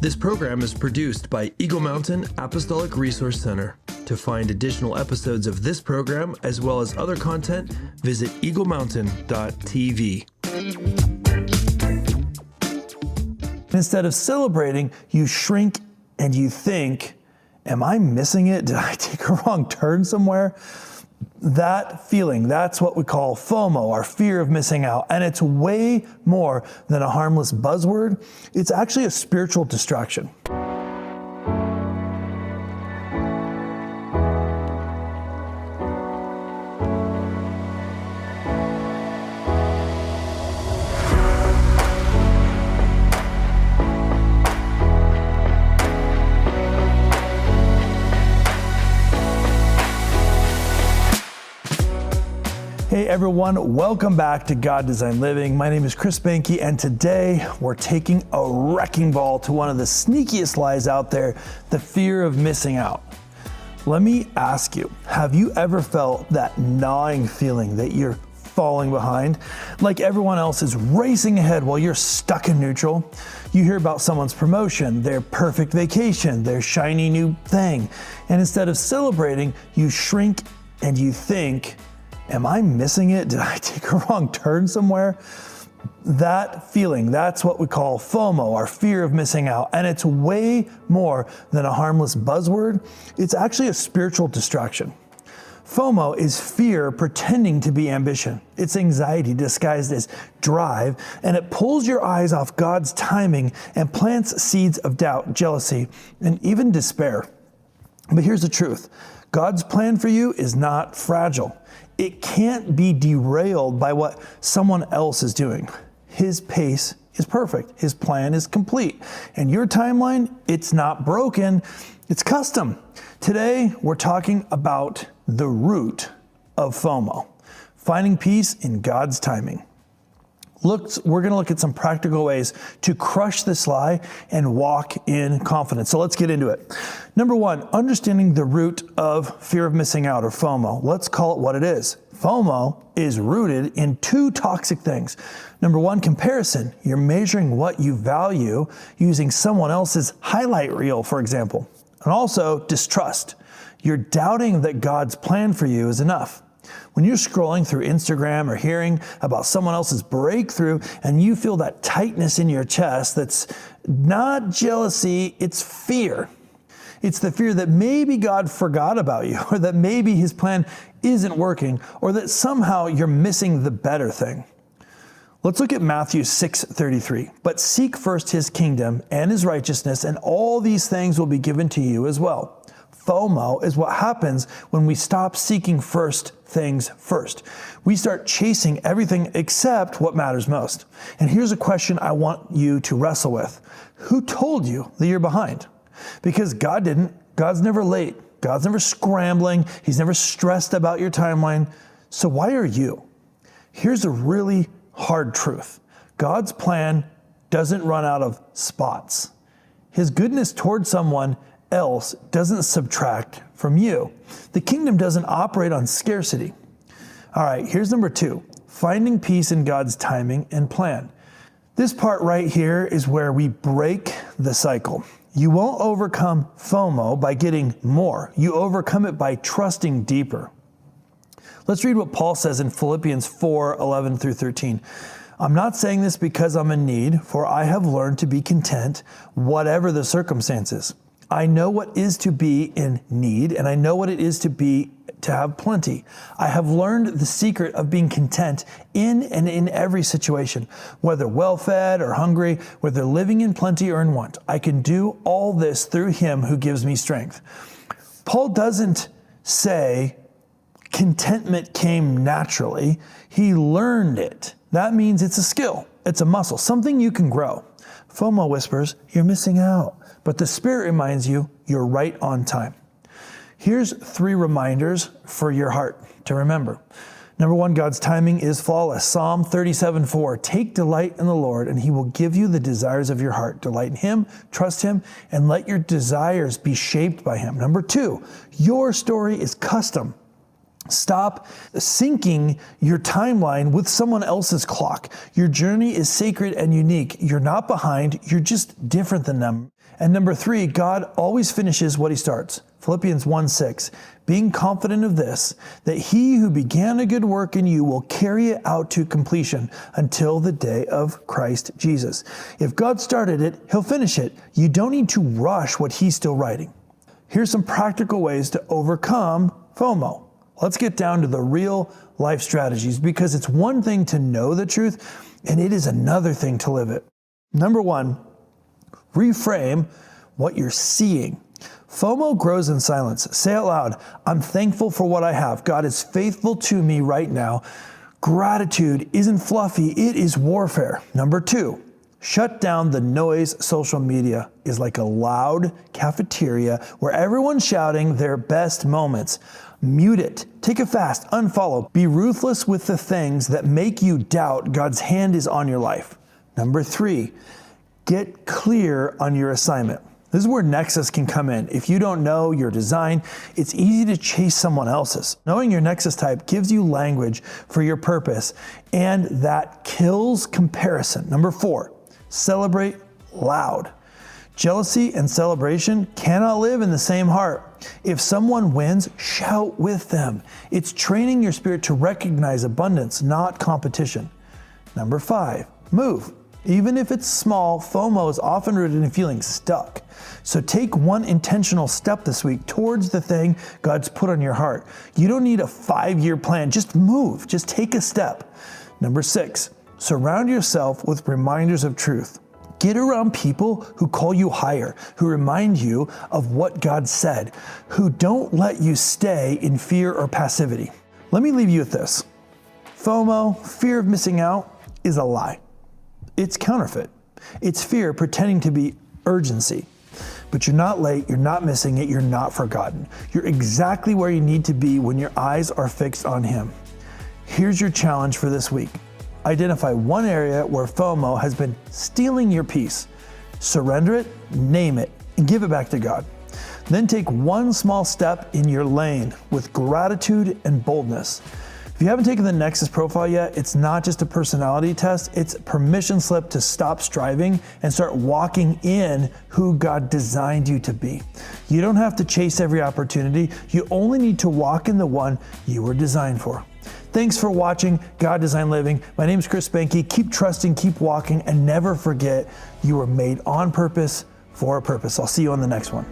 This program is produced by Eagle Mountain Apostolic Resource Center. To find additional episodes of this program, as well as other content, visit eaglemountain.tv. Instead of celebrating, you shrink and you think, am I missing it? Did I take a wrong turn somewhere? That feeling, that's what we call FOMO, our fear of missing out. And it's way more than a harmless buzzword. It's actually a spiritual distraction. Hey everyone, welcome back to God Designed Living. My name is Behnke, and today we're taking a wrecking ball to one of the sneakiest lies out there, the fear of missing out. Let me ask you, have you ever felt that gnawing feeling that you're falling behind? Like everyone else is racing ahead while you're stuck in neutral? You hear about someone's promotion, their perfect vacation, their shiny new thing, and instead of celebrating, you shrink and you think, am I missing it? Did I take a wrong turn somewhere? That feeling, that's what we call FOMO, our fear of missing out. And it's way more than a harmless buzzword. It's actually a spiritual distraction. FOMO is fear pretending to be ambition. It's anxiety disguised as drive, and it pulls your eyes off God's timing and plants seeds of doubt, jealousy, and even despair. But here's the truth. God's plan for you is not fragile. It can't be derailed by what someone else is doing. His pace is perfect. His plan is complete. And your timeline, it's not broken. It's custom. Today, we're talking about the root of FOMO, finding peace in God's timing. We're going to look at some practical ways to crush this lie and walk in confidence. So let's get into it. Number one, understanding the root of fear of missing out, or FOMO. Let's call it what it is. FOMO is rooted in two toxic things. Number one, comparison. You're measuring what you value using someone else's highlight reel, for example. And also distrust. You're doubting that God's plan for you is enough. When you're scrolling through Instagram or hearing about someone else's breakthrough and you feel that tightness in your chest, that's not jealousy, it's fear. It's the fear that maybe God forgot about you, or that maybe his plan isn't working, or that somehow you're missing the better thing. Let's look at Matthew 6:33. But seek first his kingdom and his righteousness, and all these things will be given to you as well. FOMO is what happens when we stop seeking first things first. We start chasing everything except what matters most. And here's a question I want you to wrestle with. Who told you that you're behind? Because God didn't. God's never late. God's never scrambling. He's never stressed about your timeline. So why are you? Here's a really hard truth. God's plan doesn't run out of spots. His goodness toward someone else doesn't subtract from you. The kingdom doesn't operate on scarcity. All right, here's number two, finding peace in God's timing and plan. This part right here is where we break the cycle. You won't overcome FOMO by getting more. You overcome it by trusting deeper. Let's read what Paul says in Philippians 4:11 through 13. I'm not saying this because I'm in need, for I have learned to be content, whatever the circumstances. I know what is to be in need, and I know what it is to have plenty. I have learned the secret of being content in and in every situation, whether well-fed or hungry, whether living in plenty or in want. I can do all this through him who gives me strength. Paul doesn't say contentment came naturally. He learned it. That means it's a skill. It's a muscle, something you can grow. FOMO whispers, you're missing out. But the Spirit reminds you, you're right on time. Here's 3 reminders for your heart to remember. Number 1, God's timing is flawless. Psalm 37:4, take delight in the Lord, and he will give you the desires of your heart. Delight in him, trust him, and let your desires be shaped by him. Number 2, your story is custom. Stop syncing your timeline with someone else's clock. Your journey is sacred and unique. You're not behind, you're just different than them. And number 3, God always finishes what he starts. Philippians 1:6, being confident of this, that he who began a good work in you will carry it out to completion until the day of Christ Jesus. If God started it, he'll finish it. You don't need to rush what he's still writing. Here's some practical ways to overcome FOMO. Let's get down to the real life strategies, because it's one thing to know the truth and it is another thing to live it. Number 1, reframe what you're seeing. FOMO grows in silence. Say out loud, I'm thankful for what I have. God is faithful to me right now. Gratitude isn't fluffy, it is warfare. Number 2, shut down the noise. Social media is like a loud cafeteria where everyone's shouting their best moments. Mute it. Take a fast. Unfollow. Be ruthless with the things that make you doubt God's hand is on your life. Number 3, get clear on your assignment. This is where Nexus can come in. If you don't know your design, it's easy to chase someone else's. Knowing your Nexus type gives you language for your purpose, and that kills comparison. Number 4, celebrate loud. Jealousy and celebration cannot live in the same heart. If someone wins, shout with them. It's training your spirit to recognize abundance, not competition. Number 5, move. Even if it's small, FOMO is often rooted in feeling stuck. So take one intentional step this week towards the thing God's put on your heart. You don't need a 5-year plan. Just move. Just take a step. Number 6, surround yourself with reminders of truth. Get around people who call you higher, who remind you of what God said, who don't let you stay in fear or passivity. Let me leave you with this. FOMO, fear of missing out, is a lie. It's counterfeit. It's fear pretending to be urgency. But you're not late, you're not missing it, you're not forgotten. You're exactly where you need to be when your eyes are fixed on him. Here's your challenge for this week. Identify one area where FOMO has been stealing your peace. Surrender it, name it, and give it back to God. Then take one small step in your lane with gratitude and boldness. If you haven't taken the Nexus profile yet, it's not just a personality test, it's a permission slip to stop striving and start walking in who God designed you to be. You don't have to chase every opportunity, you only need to walk in the one you were designed for. Thanks for watching God Design Living. My name is Chris Behnke. Keep trusting, keep walking, and never forget you were made on purpose for a purpose. I'll see you on the next one.